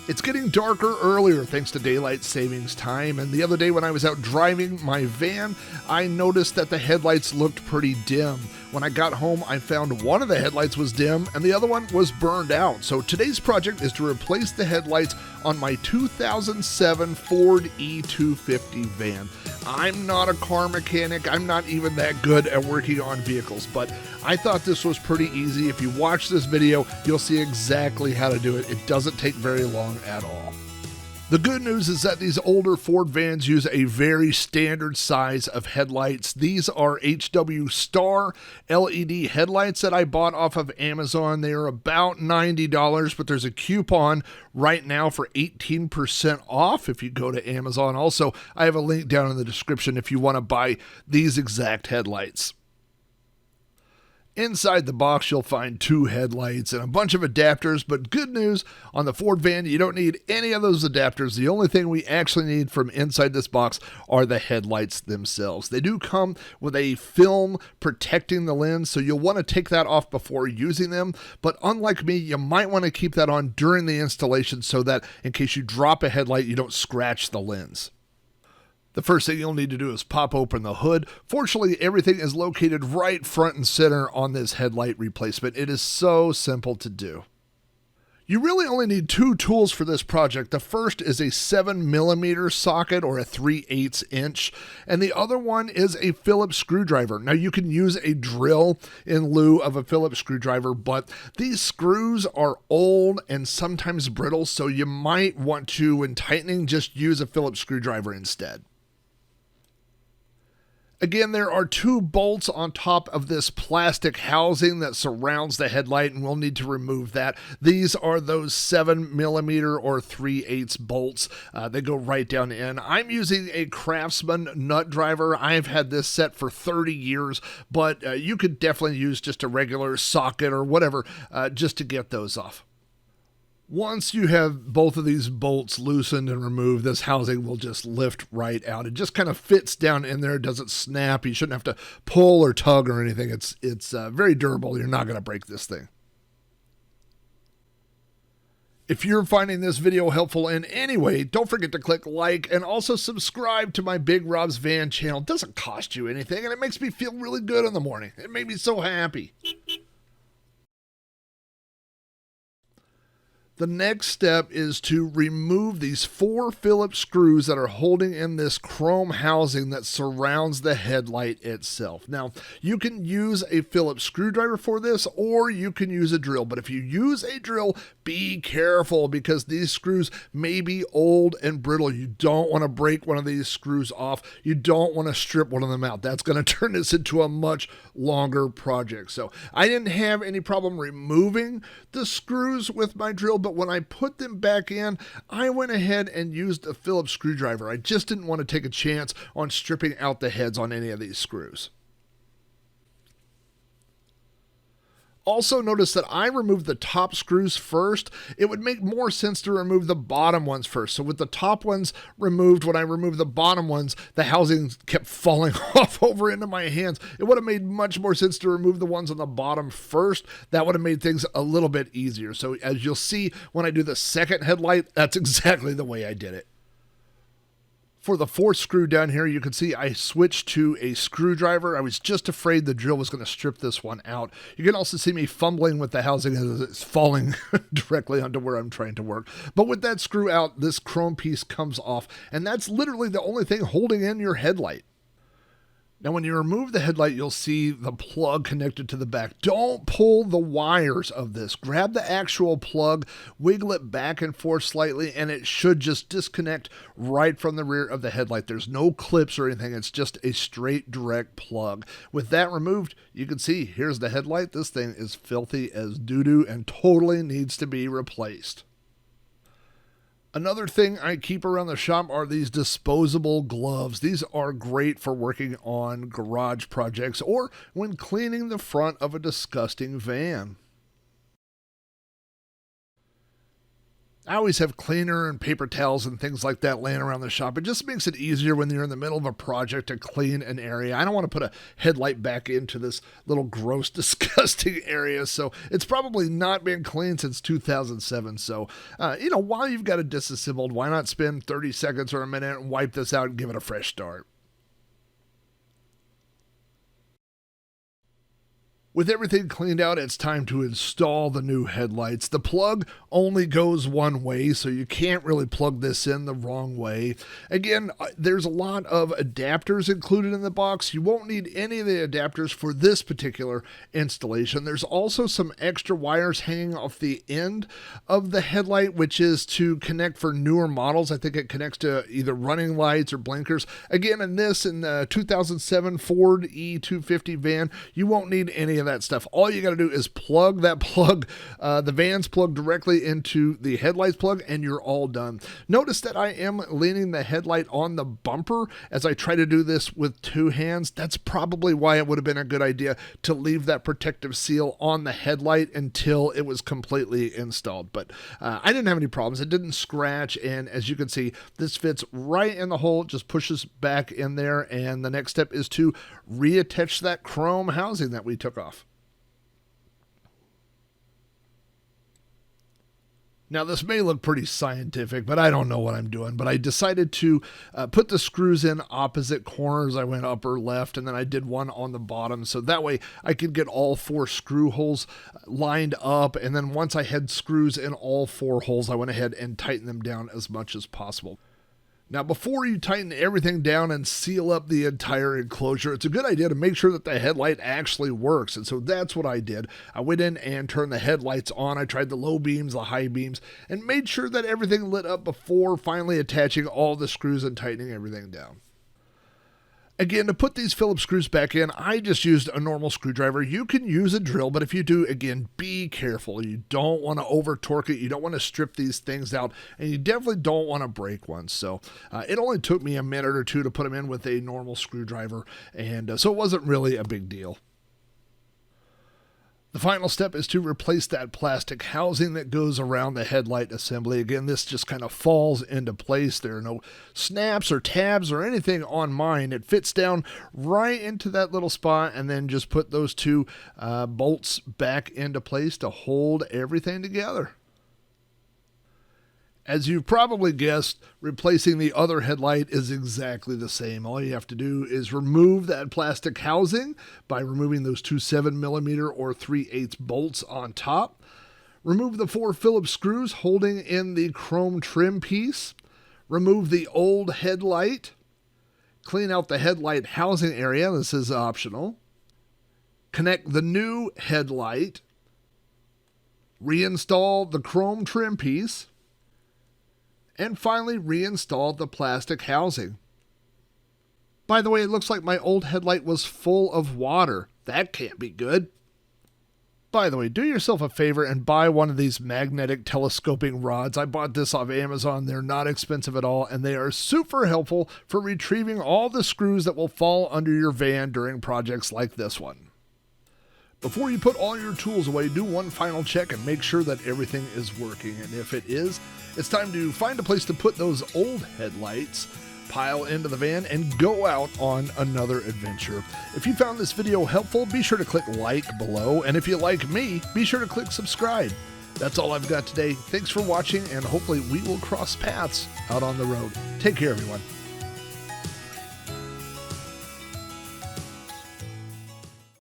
It's getting darker earlier thanks to daylight savings time, and the other day when I was out driving my van, I noticed that the headlights looked pretty dim. When I got home, I found one of the headlights was dim and the other one was burned out. So today's project is to replace the headlights on my 2007 Ford E250 van. I'm not a car mechanic. I'm not even that good at working on vehicles, but I thought this was pretty easy. If you watch this video, you'll see exactly how to do it. It doesn't take very long at all. The good news is that these older Ford vans use a very standard size of headlights. These are HW Star LED headlights that I bought off of Amazon. They are about $90, but there's a coupon right now for 18% off if you go to Amazon. Also, I have a link down in the description if you want to buy these exact headlights. Inside the box, you'll find two headlights and a bunch of adapters, but good news, on the Ford van, you don't need any of those adapters. The only thing we actually need from inside this box are the headlights themselves. They do come with a film protecting the lens, so you'll want to take that off before using them, but unlike me, you might want to keep that on during the installation so that in case you drop a headlight, you don't scratch the lens. The first thing you'll need to do is pop open the hood. Fortunately, everything is located right front and center on this headlight replacement. It is so simple to do. You really only need two tools for this project. The first is a 7mm socket or a 3/8 inch, and the other one is a Phillips screwdriver. Now you can use a drill in lieu of a Phillips screwdriver, but these screws are old and sometimes brittle, so you might want to, when tightening, just use a Phillips screwdriver instead. Again, there are two bolts on top of this plastic housing that surrounds the headlight, and we'll need to remove that. These are those 7mm or 3/8 bolts. They go right down in. I'm using a Craftsman nut driver. I've had this set for 30 years, but you could definitely use just a regular socket or whatever just to get those off. Once you have both of these bolts loosened and removed, this housing will just lift right out. It just kind of fits down in there. It doesn't snap. You shouldn't have to pull or tug or anything. It's very durable. You're not going to break this thing. If you're finding this video helpful in any way, don't forget to click like and also subscribe to my BigRobsVan channel. It doesn't cost you anything, and it makes me feel really good in the morning. It made me so happy. The next step is to remove these 4 Phillips screws that are holding in this chrome housing that surrounds the headlight itself. Now, you can use a Phillips screwdriver for this, or you can use a drill. But if you use a drill, be careful because these screws may be old and brittle. You don't want to break one of these screws off. You don't want to strip one of them out. That's going to turn this into a much longer project. So I didn't have any problem removing the screws with my drill, but when I put them back in, I went ahead and used a Phillips screwdriver. I just didn't want to take a chance on stripping out the heads on any of these screws. Also notice that I removed the top screws first. It would make more sense to remove the bottom ones first. So with the top ones removed, when I removed the bottom ones, the housing kept falling off over into my hands. It would have made much more sense to remove the ones on the bottom first. That would have made things a little bit easier. So as you'll see when I do the second headlight, that's exactly the way I did it. For the fourth screw down here, you can see I switched to a screwdriver. I was just afraid the drill was going to strip this one out. You can also see me fumbling with the housing as it's falling directly onto where I'm trying to work. But with that screw out, this chrome piece comes off, and that's literally the only thing holding in your headlight. Now, when you remove the headlight, you'll see the plug connected to the back. Don't pull the wires of this. Grab the actual plug, wiggle it back and forth slightly, and it should just disconnect right from the rear of the headlight. There's no clips or anything. It's just a straight, direct plug. With that removed, you can see here's the headlight. This thing is filthy as doo-doo and totally needs to be replaced. Another thing I keep around the shop are these disposable gloves. These are great for working on garage projects or when cleaning the front of a disgusting van. I always have cleaner and paper towels and things like that laying around the shop. It just makes it easier when you're in the middle of a project to clean an area. I don't want to put a headlight back into this little gross, disgusting area. So it's probably not been cleaned since 2007. So, while you've got it disassembled, why not spend 30 seconds or a minute and wipe this out and give it a fresh start? With everything cleaned out, it's time to install the new headlights. The plug only goes one way, so you can't really plug this in the wrong way. Again, there's a lot of adapters included in the box. You won't need any of the adapters for this particular installation. There's also some extra wires hanging off the end of the headlight, which is to connect for newer models. I think it connects to either running lights or blinkers. Again, in the 2007 Ford E250 van, you won't need any of that stuff. All you got to do is plug that plug, the van's plug directly into the headlights plug, and you're all done. Notice that I am leaning the headlight on the bumper as I try to do this with two hands. That's probably why it would have been a good idea to leave that protective seal on the headlight until it was completely installed. But I didn't have any problems. It didn't scratch, and as you can see, this fits right in the hole. It just pushes back in there, and the next step is to reattach that chrome housing that we took off. Now, this may look pretty scientific, but I don't know what I'm doing. But I decided to put the screws in opposite corners. I went upper left, and then I did one on the bottom. So that way I could get all four screw holes lined up. And then once I had screws in all four holes, I went ahead and tightened them down as much as possible. Now, before you tighten everything down and seal up the entire enclosure, it's a good idea to make sure that the headlight actually works. And so that's what I did. I went in and turned the headlights on. I tried the low beams, the high beams, and made sure that everything lit up before finally attaching all the screws and tightening everything down. Again, to put these Phillips screws back in, I just used a normal screwdriver. You can use a drill, but if you do, again, be careful. You don't want to over torque it. You don't want to strip these things out, and you definitely don't want to break one. So it only took me a minute or two to put them in with a normal screwdriver, and so it wasn't really a big deal. The final step is to replace that plastic housing that goes around the headlight assembly. Again, this just kind of falls into place. There are no snaps or tabs or anything on mine. It fits down right into that little spot, and then just put those two bolts back into place to hold everything together. As you've probably guessed, replacing the other headlight is exactly the same. All you have to do is remove that plastic housing by removing those two 7mm or 3/8 bolts on top. Remove the 4 Phillips screws holding in the chrome trim piece. Remove the old headlight. Clean out the headlight housing area. This is optional. Connect the new headlight. Reinstall the chrome trim piece. And finally, reinstall the plastic housing. By the way, it looks like my old headlight was full of water. That can't be good. By the way, do yourself a favor and buy one of these magnetic telescoping rods. I bought this off Amazon. They're not expensive at all, and they are super helpful for retrieving all the screws that will fall under your van during projects like this one. Before you put all your tools away, do one final check and make sure that everything is working. And if it is, it's time to find a place to put those old headlights, pile into the van, and go out on another adventure. If you found this video helpful, be sure to click like below. And if you like me, be sure to click subscribe. That's all I've got today. Thanks for watching, and hopefully we will cross paths out on the road. Take care, everyone.